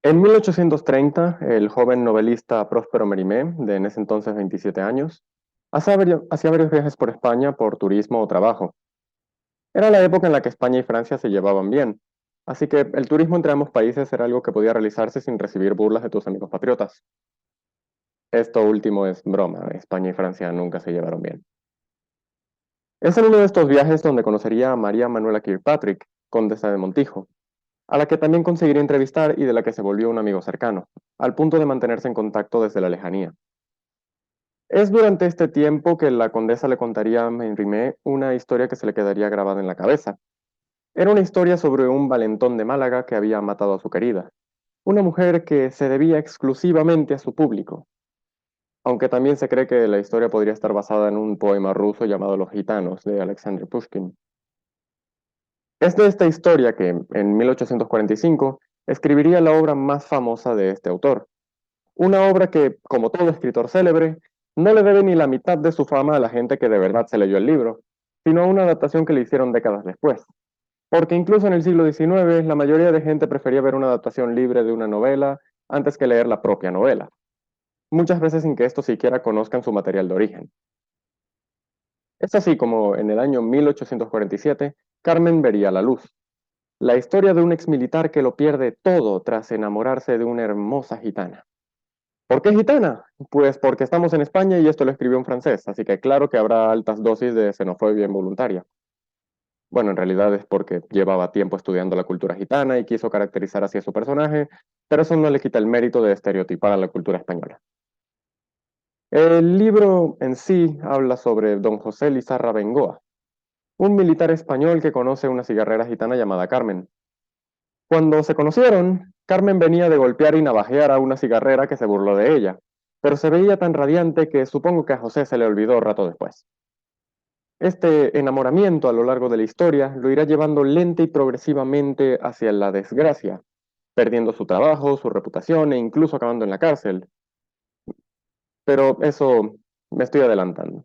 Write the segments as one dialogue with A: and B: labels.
A: En 1830, el joven novelista Próspero Mérimée, de en ese entonces 27 años, hacía varios viajes por España por turismo o trabajo. Era la época en la que España y Francia se llevaban bien, así que el turismo entre ambos países era algo que podía realizarse sin recibir burlas de tus amigos patriotas. Esto último es broma, España y Francia nunca se llevaron bien. Es en uno de estos viajes donde conocería a María Manuela Kirkpatrick, condesa de Montijo, a la que también conseguiría entrevistar y de la que se volvió un amigo cercano, al punto de mantenerse en contacto desde la lejanía. Es durante este tiempo que la condesa le contaría a Mérimée una historia que se le quedaría grabada en la cabeza. Era una historia sobre un valentón de Málaga que había matado a su querida, una mujer que se debía exclusivamente a su público, aunque también se cree que la historia podría estar basada en un poema ruso llamado Los Gitanos de Alexander Pushkin. Es de esta historia que, en 1845, escribiría la obra más famosa de este autor, una obra que, como todo escritor célebre, no le debe ni la mitad de su fama a la gente que de verdad se leyó el libro, sino a una adaptación que le hicieron décadas después. Porque incluso en el siglo XIX, la mayoría de gente prefería ver una adaptación libre de una novela antes que leer la propia novela, muchas veces sin que estos siquiera conozcan su material de origen. Es así como en el año 1847, Carmen vería la luz, la historia de un exmilitar que lo pierde todo tras enamorarse de una hermosa gitana. ¿Por qué gitana? Pues porque estamos en España y esto lo escribió en francés, así que claro que habrá altas dosis de xenofobia involuntaria. Bueno, en realidad es porque llevaba tiempo estudiando la cultura gitana y quiso caracterizar así a su personaje, pero eso no le quita el mérito de estereotipar a la cultura española. El libro en sí habla sobre don José Lizarra Bengoa, un militar español que conoce una cigarrera gitana llamada Carmen. Cuando se conocieron, Carmen venía de golpear y navajear a una cigarrera que se burló de ella, pero se veía tan radiante que supongo que a José se le olvidó rato después. Este enamoramiento a lo largo de la historia lo irá llevando lenta y progresivamente hacia la desgracia, perdiendo su trabajo, su reputación e incluso acabando en la cárcel. Pero eso me estoy adelantando.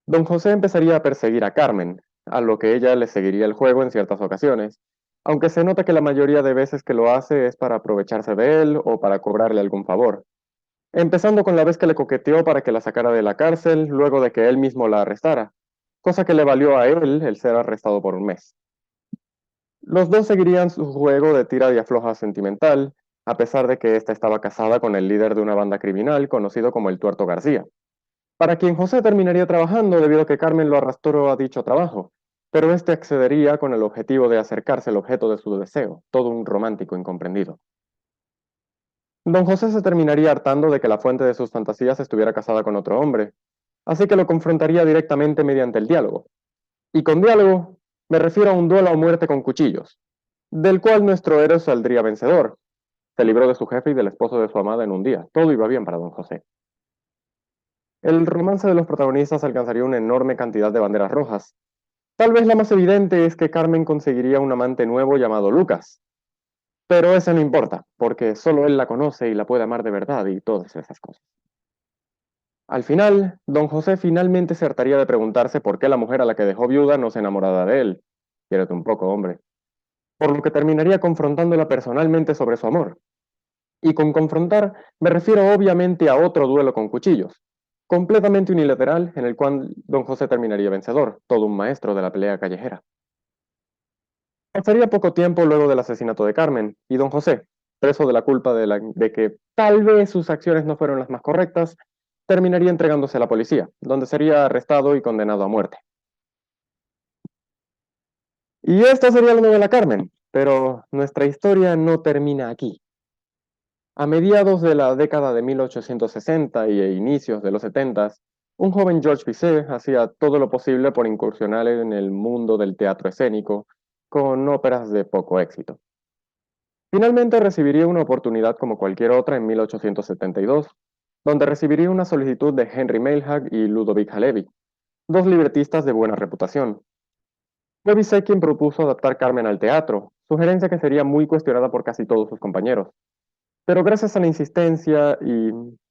A: Don José empezaría a perseguir a Carmen, a lo que ella le seguiría el juego en ciertas ocasiones, aunque se nota que la mayoría de veces que lo hace es para aprovecharse de él o para cobrarle algún favor. Empezando con la vez que le coqueteó para que la sacara de la cárcel luego de que él mismo la arrestara, cosa que le valió a él el ser arrestado por un mes. Los dos seguirían su juego de tira y afloja sentimental, a pesar de que ésta estaba casada con el líder de una banda criminal conocido como el Tuerto García, para quien José terminaría trabajando debido a que Carmen lo arrastró a dicho trabajo, pero este accedería con el objetivo de acercarse al objeto de su deseo, todo un romántico incomprendido. Don José se terminaría hartando de que la fuente de sus fantasías estuviera casada con otro hombre, así que lo confrontaría directamente mediante el diálogo. Y con diálogo me refiero a un duelo a muerte con cuchillos, del cual nuestro héroe saldría vencedor. Se libró de su jefe y del esposo de su amada en un día. Todo iba bien para don José. El romance de los protagonistas alcanzaría una enorme cantidad de banderas rojas. Tal vez la más evidente es que Carmen conseguiría un amante nuevo llamado Lucas. Pero eso no importa, porque solo él la conoce y la puede amar de verdad y todas esas cosas. Al final, don José finalmente se hartaría de preguntarse por qué la mujer a la que dejó viuda no se enamorara de él. Quiérete un poco, hombre. Por lo que terminaría confrontándola personalmente sobre su amor. Y con confrontar me refiero obviamente a otro duelo con cuchillos, completamente unilateral en el cual don José terminaría vencedor, todo un maestro de la pelea callejera. Pasaría poco tiempo luego del asesinato de Carmen, y don José, preso de la culpa de que tal vez sus acciones no fueron las más correctas, terminaría entregándose a la policía, donde sería arrestado y condenado a muerte. Y esta sería la novela Carmen, pero nuestra historia no termina aquí. A mediados de la década de 1860 y inicios de los 70, un joven Georges Bizet hacía todo lo posible por incursionar en el mundo del teatro escénico con óperas de poco éxito. Finalmente recibiría una oportunidad como cualquier otra en 1872, donde recibiría una solicitud de Henry Mailhag y Ludovic Halevi, dos libretistas de buena reputación. Fue Bizet quien propuso adaptar Carmen al teatro, sugerencia que sería muy cuestionada por casi todos sus compañeros. Pero gracias a la insistencia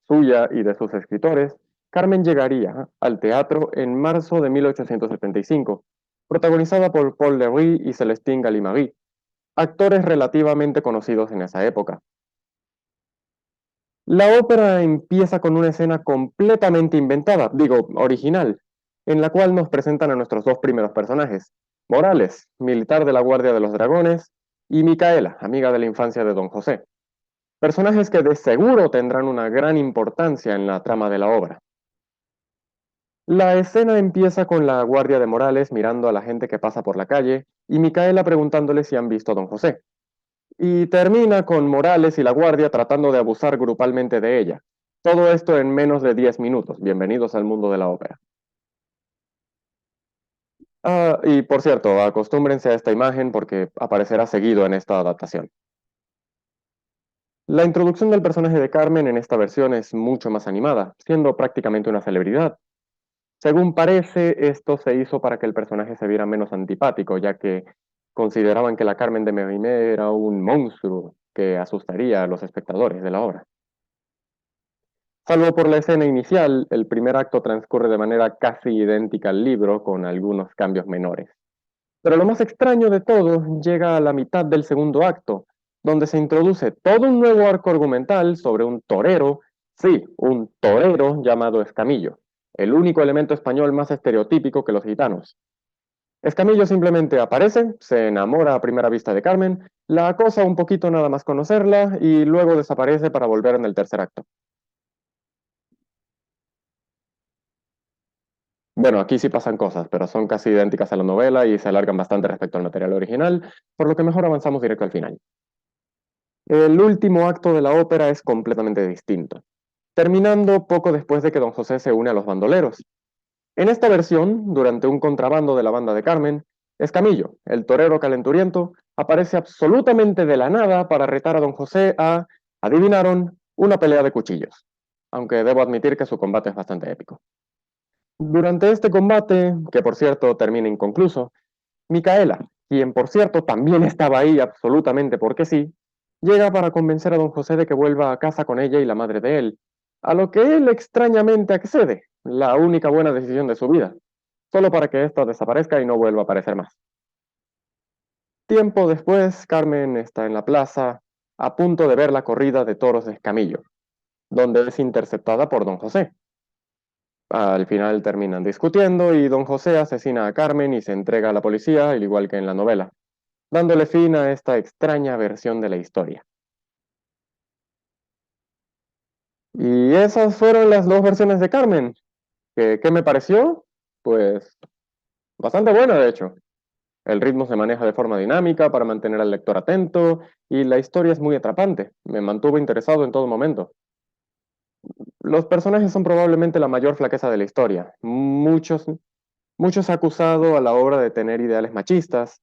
A: suya y de sus escritores, Carmen llegaría al teatro en marzo de 1875, protagonizada por Paul Leroy y Celestine Galimagui, actores relativamente conocidos en esa época. La ópera empieza con una escena completamente inventada, digo, original, en la cual nos presentan a nuestros dos primeros personajes, Morales, militar de la Guardia de los Dragones, y Micaela, amiga de la infancia de Don José, personajes que de seguro tendrán una gran importancia en la trama de la obra. La escena empieza con la Guardia de Morales mirando a la gente que pasa por la calle y Micaela preguntándole si han visto a Don José. Y termina con Morales y la Guardia tratando de abusar grupalmente de ella. Todo esto en menos de 10 minutos. Bienvenidos al mundo de la ópera. Y por cierto, acostúmbrense a esta imagen porque aparecerá seguido en esta adaptación. La introducción del personaje de Carmen en esta versión es mucho más animada, siendo prácticamente una celebridad. Según parece, esto se hizo para que el personaje se viera menos antipático, ya que consideraban que la Carmen de Mérimée era un monstruo que asustaría a los espectadores de la obra. Salvo por la escena inicial, el primer acto transcurre de manera casi idéntica al libro, con algunos cambios menores. Pero lo más extraño de todo llega a la mitad del segundo acto, donde se introduce todo un nuevo arco argumental sobre un torero, sí, un torero llamado Escamillo, el único elemento español más estereotípico que los gitanos. Escamillo simplemente aparece, se enamora a primera vista de Carmen, la acosa un poquito nada más conocerla y luego desaparece para volver en el tercer acto. Bueno, aquí sí pasan cosas, pero son casi idénticas a la novela y se alargan bastante respecto al material original, por lo que mejor avanzamos directo al final. El último acto de la ópera es completamente distinto, terminando poco después de que don José se une a los bandoleros. En esta versión, durante un contrabando de la banda de Carmen, Escamillo, el torero calenturiento, aparece absolutamente de la nada para retar a don José a, adivinaron, una pelea de cuchillos, aunque debo admitir que su combate es bastante épico. Durante este combate, que por cierto termina inconcluso, Micaela, quien por cierto también estaba ahí absolutamente porque sí, llega para convencer a don José de que vuelva a casa con ella y la madre de él, a lo que él extrañamente accede, la única buena decisión de su vida, solo para que ésta desaparezca y no vuelva a aparecer más. Tiempo después, Carmen está en la plaza, a punto de ver la corrida de toros de Escamillo, donde es interceptada por don José. Al final terminan discutiendo y don José asesina a Carmen y se entrega a la policía, al igual que en la novela, dándole fin a esta extraña versión de la historia. Y esas fueron las dos versiones de Carmen. ¿Qué me pareció? Pues bastante buena, de hecho. El ritmo se maneja de forma dinámica para mantener al lector atento y la historia es muy atrapante. Me mantuvo interesado en todo momento. Los personajes son probablemente la mayor flaqueza de la historia. Muchos han acusado a la obra de tener ideales machistas,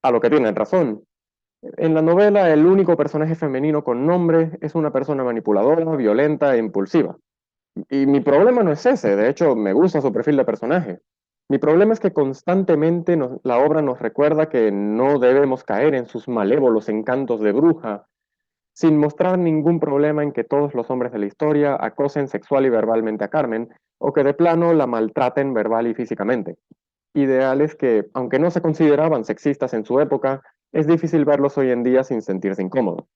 A: a lo que tienen razón. En la novela, el único personaje femenino con nombre es una persona manipuladora, violenta e impulsiva. Y mi problema no es ese, de hecho, me gusta su perfil de personaje. Mi problema es que constantemente la obra nos recuerda que no debemos caer en sus malévolos encantos de bruja, sin mostrar ningún problema en que todos los hombres de la historia acosen sexual y verbalmente a Carmen, o que de plano la maltraten verbal y físicamente. Ideales que, aunque no se consideraban sexistas en su época, es difícil verlos hoy en día sin sentirse incómodo.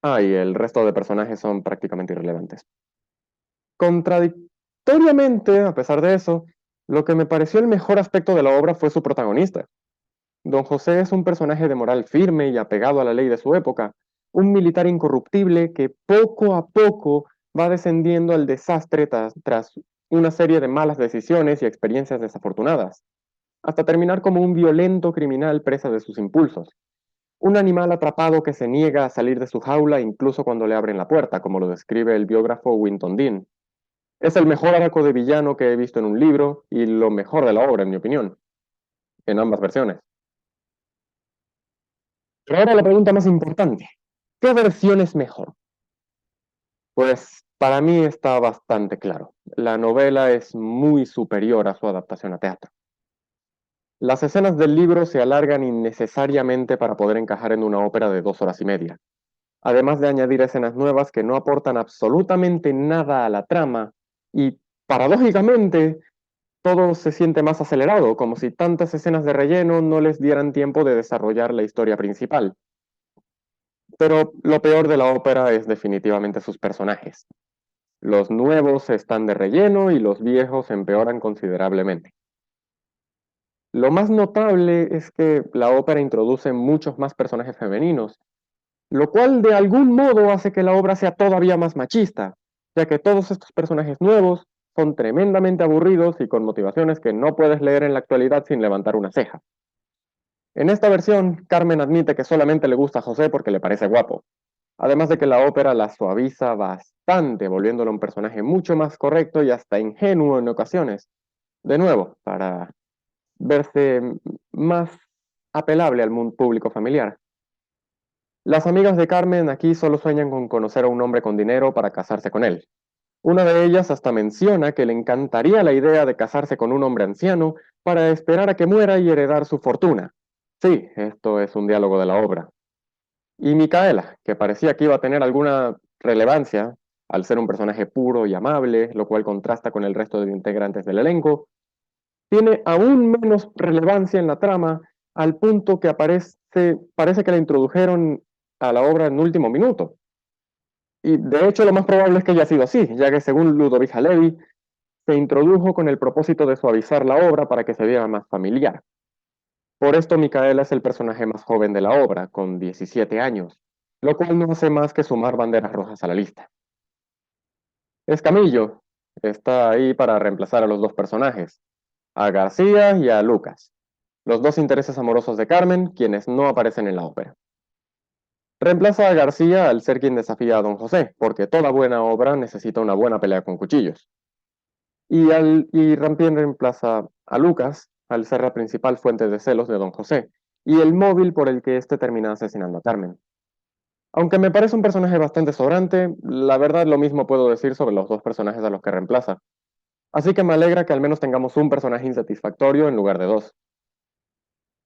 A: Y el resto de personajes son prácticamente irrelevantes. Contradictoriamente, a pesar de eso, lo que me pareció el mejor aspecto de la obra fue su protagonista. Don José es un personaje de moral firme y apegado a la ley de su época, un militar incorruptible que poco a poco va descendiendo al desastre tras una serie de malas decisiones y experiencias desafortunadas, hasta terminar como un violento criminal presa de sus impulsos. Un animal atrapado que se niega a salir de su jaula incluso cuando le abren la puerta, como lo describe el biógrafo Winton Dean. Es el mejor arco de villano que he visto en un libro y lo mejor de la obra, en mi opinión, en ambas versiones. Pero ahora la pregunta más importante. ¿Qué versión es mejor? Pues para mí está bastante claro. La novela es muy superior a su adaptación a teatro. Las escenas del libro se alargan innecesariamente para poder encajar en una ópera de 2 horas y media, además de añadir escenas nuevas que no aportan absolutamente nada a la trama y, paradójicamente, todo se siente más acelerado, como si tantas escenas de relleno no les dieran tiempo de desarrollar la historia principal. Pero lo peor de la ópera es definitivamente sus personajes. Los nuevos están de relleno y los viejos empeoran considerablemente. Lo más notable es que la ópera introduce muchos más personajes femeninos, lo cual de algún modo hace que la obra sea todavía más machista, ya que todos estos personajes nuevos son tremendamente aburridos y con motivaciones que no puedes leer en la actualidad sin levantar una ceja. En esta versión, Carmen admite que solamente le gusta a José porque le parece guapo, además de que la ópera la suaviza bastante, volviéndolo un personaje mucho más correcto y hasta ingenuo en ocasiones, de nuevo, para verse más apelable al mundo público familiar. Las amigas de Carmen aquí solo sueñan con conocer a un hombre con dinero para casarse con él. Una de ellas hasta menciona que le encantaría la idea de casarse con un hombre anciano para esperar a que muera y heredar su fortuna. Sí, esto es un diálogo de la obra. Y Micaela, que parecía que iba a tener alguna relevancia al ser un personaje puro y amable, lo cual contrasta con el resto de integrantes del elenco, tiene aún menos relevancia en la trama al punto que parece que la introdujeron a la obra en último minuto. Y de hecho lo más probable es que haya sido así, ya que según Ludovica Levi, se introdujo con el propósito de suavizar la obra para que se viera más familiar. Por esto Micaela es el personaje más joven de la obra, con 17 años, lo cual no hace más que sumar banderas rojas a la lista. Escamillo está ahí para reemplazar a los dos personajes, a García y a Lucas, los dos intereses amorosos de Carmen, quienes no aparecen en la ópera. Reemplaza a García al ser quien desafía a Don José, porque toda buena obra necesita una buena pelea con cuchillos. Y también reemplaza a Lucas al ser la principal fuente de celos de Don José, y el móvil por el que éste termina asesinando a Carmen. Aunque me parece un personaje bastante sobrante, la verdad lo mismo puedo decir sobre los dos personajes a los que reemplaza. Así que me alegra que al menos tengamos un personaje insatisfactorio en lugar de dos.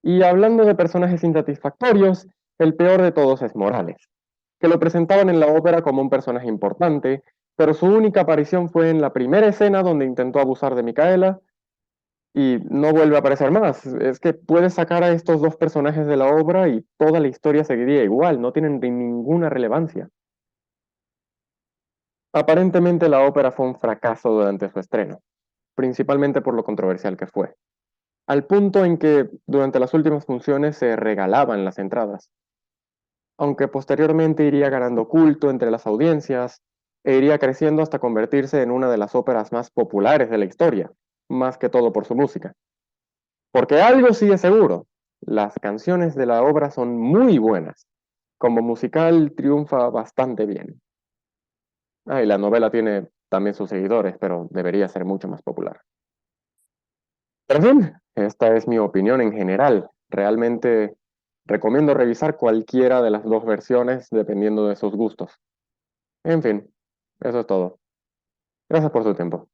A: Y hablando de personajes insatisfactorios, el peor de todos es Morales, que lo presentaban en la ópera como un personaje importante, pero su única aparición fue en la primera escena donde intentó abusar de Micaela y no vuelve a aparecer más. Es que puedes sacar a estos dos personajes de la obra y toda la historia seguiría igual, no tienen ninguna relevancia. Aparentemente la ópera fue un fracaso durante su estreno, principalmente por lo controversial que fue, al punto en que durante las últimas funciones se regalaban las entradas, aunque posteriormente iría ganando culto entre las audiencias e iría creciendo hasta convertirse en una de las óperas más populares de la historia, más que todo por su música. Porque algo sí es seguro, las canciones de la obra son muy buenas. Como musical triunfa bastante bien. Ah, y la novela tiene también sus seguidores, pero debería ser mucho más popular. Pero en fin, esta es mi opinión en general. Realmente recomiendo revisar cualquiera de las dos versiones dependiendo de sus gustos. En fin, eso es todo. Gracias por su tiempo.